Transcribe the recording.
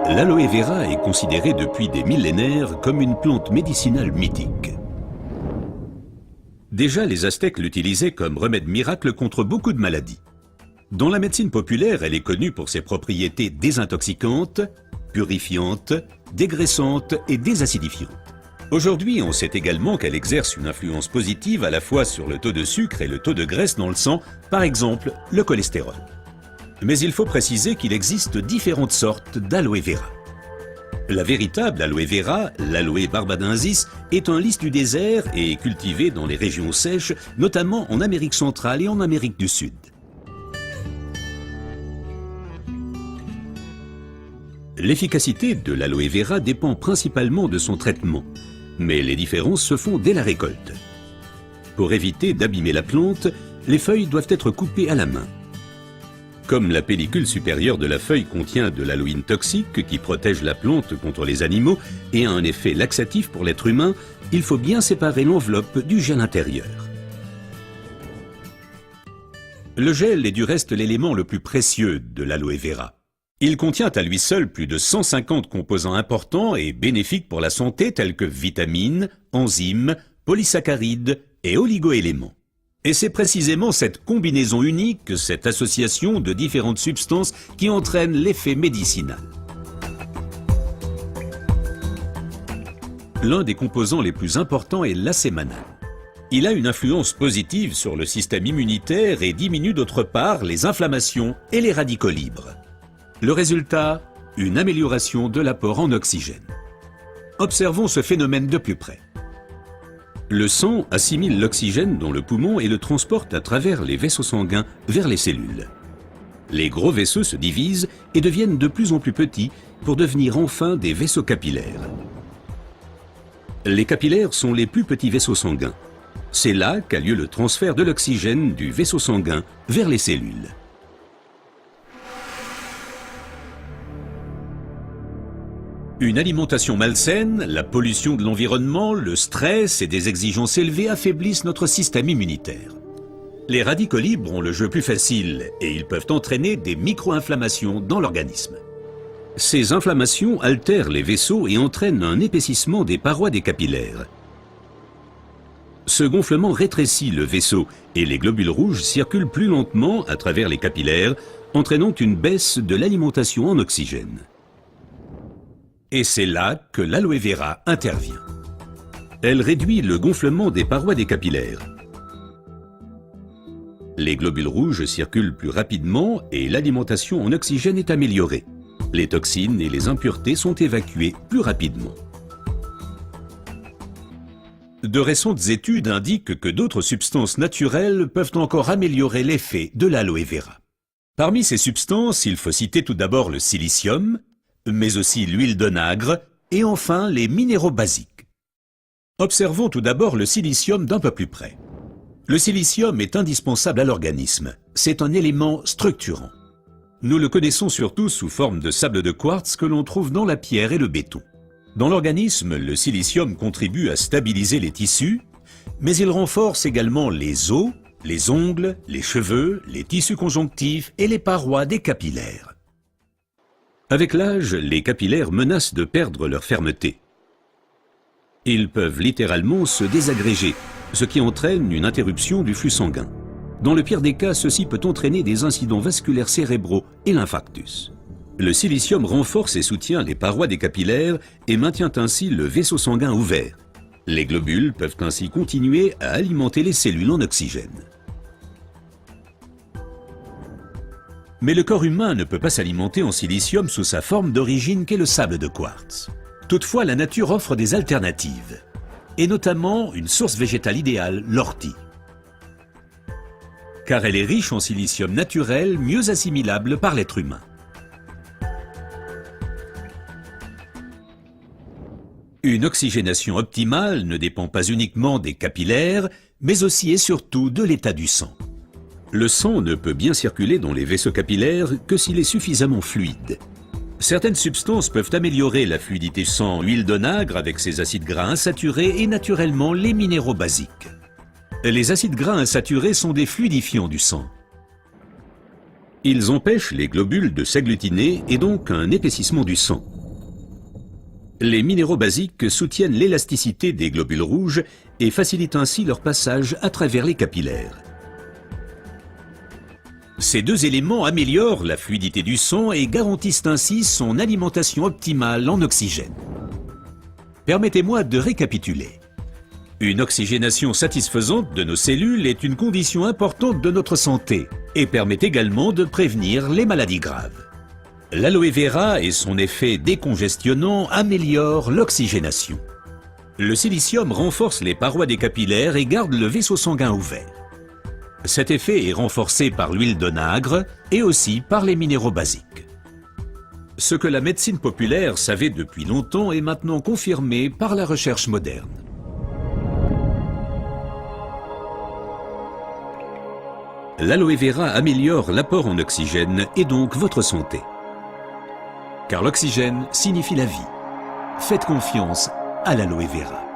L'aloe vera est considérée depuis des millénaires comme une plante médicinale mythique. Déjà, les Aztèques l'utilisaient comme remède miracle contre beaucoup de maladies. Dans la médecine populaire, elle est connue pour ses propriétés désintoxicantes, purifiantes, dégraissantes et désacidifiantes. Aujourd'hui, on sait également qu'elle exerce une influence positive à la fois sur le taux de sucre et le taux de graisse dans le sang, par exemple le cholestérol. Mais il faut préciser qu'il existe différentes sortes d'aloe vera. La véritable aloe vera, l'aloe barbadensis, est un lys du désert et est cultivée dans les régions sèches, notamment en Amérique centrale et en Amérique du Sud. L'efficacité de l'aloe vera dépend principalement de son traitement, mais les différences se font dès la récolte. Pour éviter d'abîmer la plante, les feuilles doivent être coupées à la main. Comme la pellicule supérieure de la feuille contient de l'aloïne toxique qui protège la plante contre les animaux et a un effet laxatif pour l'être humain, il faut bien séparer l'enveloppe du gel intérieur. Le gel est du reste l'élément le plus précieux de l'aloe vera. Il contient à lui seul plus de 150 composants importants et bénéfiques pour la santé tels que vitamines, enzymes, polysaccharides et oligoéléments. Et c'est précisément cette combinaison unique, cette association de différentes substances qui entraîne l'effet médicinal. L'un des composants les plus importants est l'acémanal. Il a une influence positive sur le système immunitaire et diminue d'autre part les inflammations et les radicaux libres. Le résultat, une amélioration de l'apport en oxygène. Observons ce phénomène de plus près. Le sang assimile l'oxygène dans le poumon et le transporte à travers les vaisseaux sanguins vers les cellules. Les gros vaisseaux se divisent et deviennent de plus en plus petits pour devenir enfin des vaisseaux capillaires. Les capillaires sont les plus petits vaisseaux sanguins. C'est là qu'a lieu le transfert de l'oxygène du vaisseau sanguin vers les cellules. Une alimentation malsaine, la pollution de l'environnement, le stress et des exigences élevées affaiblissent notre système immunitaire. Les radicaux libres ont le jeu plus facile et ils peuvent entraîner des micro-inflammations dans l'organisme. Ces inflammations altèrent les vaisseaux et entraînent un épaississement des parois des capillaires. Ce gonflement rétrécit le vaisseau et les globules rouges circulent plus lentement à travers les capillaires, entraînant une baisse de l'alimentation en oxygène. Et c'est là que l'aloe vera intervient. Elle réduit le gonflement des parois des capillaires. Les globules rouges circulent plus rapidement et l'alimentation en oxygène est améliorée. Les toxines et les impuretés sont évacuées plus rapidement. De récentes études indiquent que d'autres substances naturelles peuvent encore améliorer l'effet de l'aloe vera. Parmi ces substances, il faut citer tout d'abord le silicium, mais aussi l'huile d'onagre et enfin les minéraux basiques. Observons tout d'abord le silicium d'un peu plus près. Le silicium est indispensable à l'organisme. C'est un élément structurant. Nous le connaissons surtout sous forme de sable de quartz que l'on trouve dans la pierre et le béton. Dans l'organisme, le silicium contribue à stabiliser les tissus, mais il renforce également les os, les ongles, les cheveux, les tissus conjonctifs et les parois des capillaires. Avec l'âge, les capillaires menacent de perdre leur fermeté. Ils peuvent littéralement se désagréger, ce qui entraîne une interruption du flux sanguin. Dans le pire des cas, ceci peut entraîner des incidents vasculaires cérébraux et l'infarctus. Le silicium renforce et soutient les parois des capillaires et maintient ainsi le vaisseau sanguin ouvert. Les globules peuvent ainsi continuer à alimenter les cellules en oxygène. Mais le corps humain ne peut pas s'alimenter en silicium sous sa forme d'origine qu'est le sable de quartz. Toutefois, la nature offre des alternatives, et notamment une source végétale idéale, l'ortie. Car elle est riche en silicium naturel, mieux assimilable par l'être humain. Une oxygénation optimale ne dépend pas uniquement des capillaires, mais aussi et surtout de l'état du sang. Le sang ne peut bien circuler dans les vaisseaux capillaires que s'il est suffisamment fluide. Certaines substances peuvent améliorer la fluidité du sang, l'huile d'onagre avec ses acides gras insaturés et naturellement les minéraux basiques. Les acides gras insaturés sont des fluidifiants du sang. Ils empêchent les globules de s'agglutiner et donc un épaississement du sang. Les minéraux basiques soutiennent l'élasticité des globules rouges et facilitent ainsi leur passage à travers les capillaires. Ces deux éléments améliorent la fluidité du sang et garantissent ainsi son alimentation optimale en oxygène. Permettez-moi de récapituler. Une oxygénation satisfaisante de nos cellules est une condition importante de notre santé et permet également de prévenir les maladies graves. L'aloe vera et son effet décongestionnant améliorent l'oxygénation. Le silicium renforce les parois des capillaires et garde le vaisseau sanguin ouvert. Cet effet est renforcé par l'huile d'onagre et aussi par les minéraux basiques. Ce que la médecine populaire savait depuis longtemps est maintenant confirmé par la recherche moderne. L'aloe vera améliore l'apport en oxygène et donc votre santé. Car l'oxygène signifie la vie. Faites confiance à l'aloe vera.